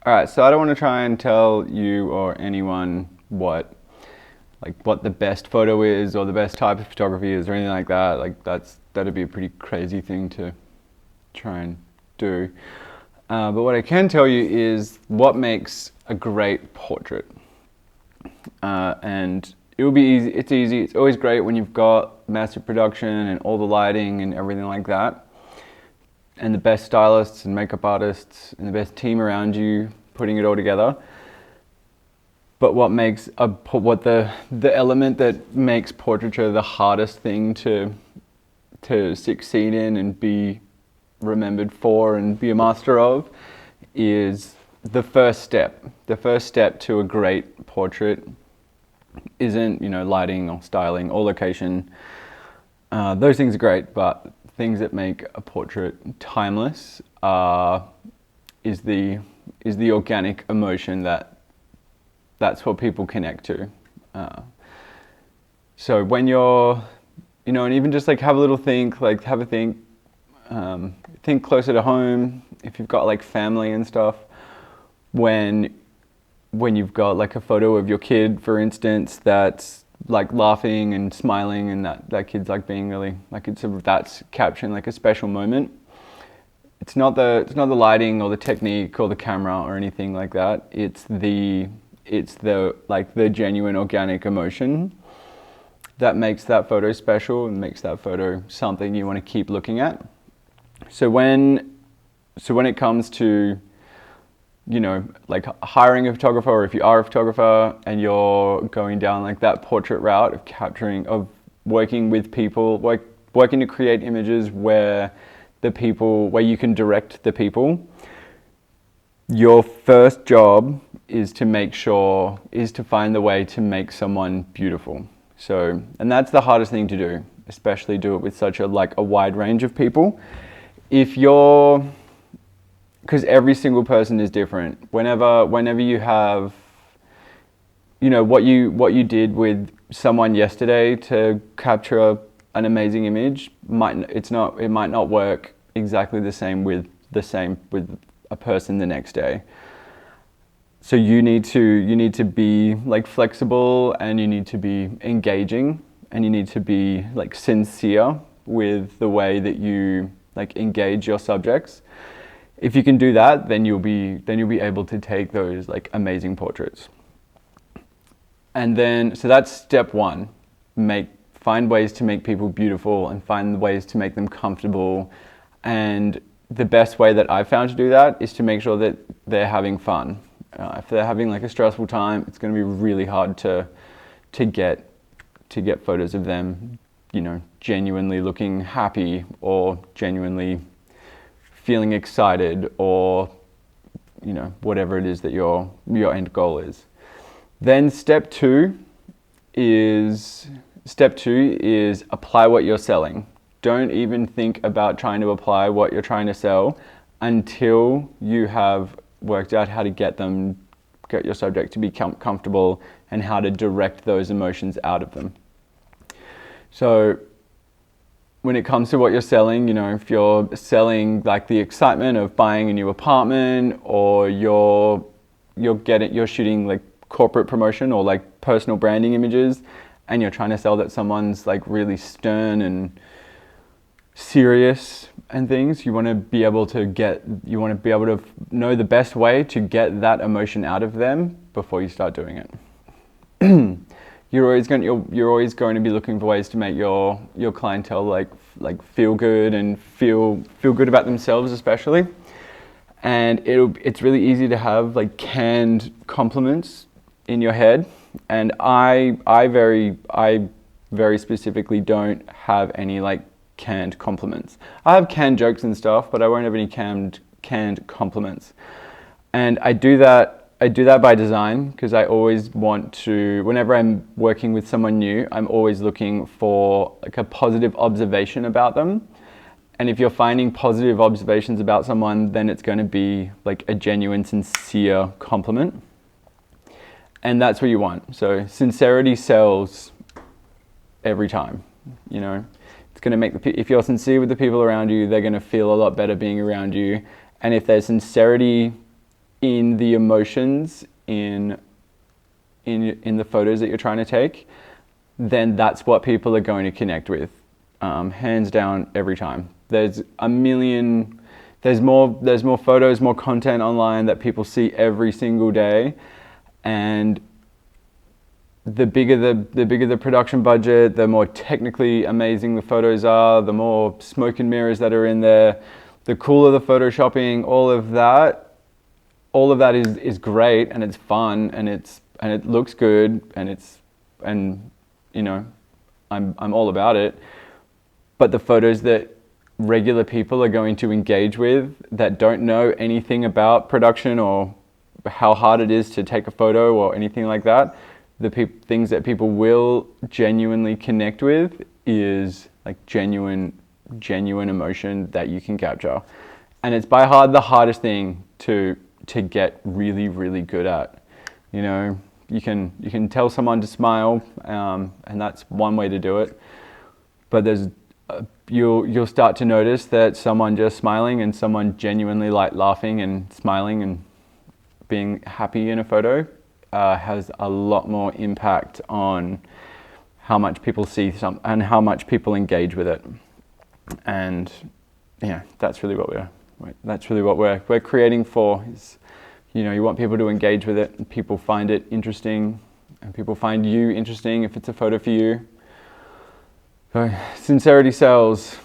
All right, so I don't want to try and tell you or anyone what the best photo is or the best type of photography is or anything like that. That'd be a pretty crazy thing to try and do. But what I can tell you is what makes a great portrait. And it will be easy. It's easy. It's always great when you've got massive production and all the lighting and everything like that, and the best stylists and makeup artists and the best team around you putting it all together. But what makes the element that makes portraiture the hardest thing to succeed in and be remembered for and be a master of is the first step. The first step to a great portrait isn't, lighting or styling or location. Those things are great, but things that make a portrait timeless is the organic emotion that's what people connect to. So when you're, and even just have a little think, think closer to home. If you've got family and stuff, when you've got a photo of your kid, for instance, that's laughing and smiling, and that kid's being really that's capturing a special moment. It's not the lighting or the technique or the camera or anything like that. It's the genuine organic emotion that makes that photo special and makes that photo something you want to keep looking at. So when it comes to hiring a photographer, or if you are a photographer and you're going down that portrait route of working with people, working to create images where you can direct the people, your first job is to find the way to make someone beautiful. So, and that's the hardest thing to do, especially do it with such a wide range of people. Because every single person is different. Whenever you have, what you did with someone yesterday to capture an amazing image, it might not work exactly the same with a person the next day. So you need to be flexible, and you need to be engaging, and you need to be sincere with the way that you engage your subjects. If you can do that, then you'll be able to take those amazing portraits. And then, so that's step one. Find ways to make people beautiful and find ways to make them comfortable. And the best way that I've found to do that is to make sure that they're having fun. If they're having a stressful time, it's going to be really hard to get photos of them, genuinely looking happy or genuinely feeling excited, or whatever it is that your end goal is. Then step two is apply what you're selling. Don't even think about trying to apply what you're trying to sell until you have worked out how to get your subject to be comfortable and how to direct those emotions out of them. So when it comes to what you're selling, if you're selling the excitement of buying a new apartment, or you're shooting corporate promotion or personal branding images, and you're trying to sell that someone's really stern and serious and things, you want to be able to know the best way to get that emotion out of them before you start doing it. You're always going to be looking for ways to make your clientele feel good and feel good about themselves, especially. And it's really easy to have canned compliments in your head. And I very specifically don't have any canned compliments. I have canned jokes and stuff, but I won't have any canned compliments. And I do that by design, because I always want to, whenever I'm working with someone new, I'm always looking for a positive observation about them. And if you're finding positive observations about someone, then it's going to be a genuine, sincere compliment. And that's what you want. So sincerity sells every time. It's going to make if you're sincere with the people around you, they're going to feel a lot better being around you. And if there's sincerity in the emotions in the photos that you're trying to take, then that's what people are going to connect with, hands down, every time. There's more photos, more content online that people see every single day, and the bigger the production budget, the more technically amazing the photos are, the more smoke and mirrors that are in there, the cooler the photoshopping, all of that is great, and it's fun, and it looks good, and you know, I'm all about it. But the photos that regular people are going to engage with, that don't know anything about production or how hard it is to take a photo or anything like that, the things that people will genuinely connect with is like genuine emotion that you can capture. And it's by far the hardest thing to get really, really good at. You know, you can tell someone to smile, and that's one way to do it. But there's you'll start to notice that someone just smiling and someone genuinely like laughing and smiling and being happy in a photo has a lot more impact on how much people see and how much people engage with it. And yeah, that's really what we're creating for. Is, you know, you want people to engage with it, and people find it interesting, and people find you interesting if it's a photo for you. So, sincerity sells.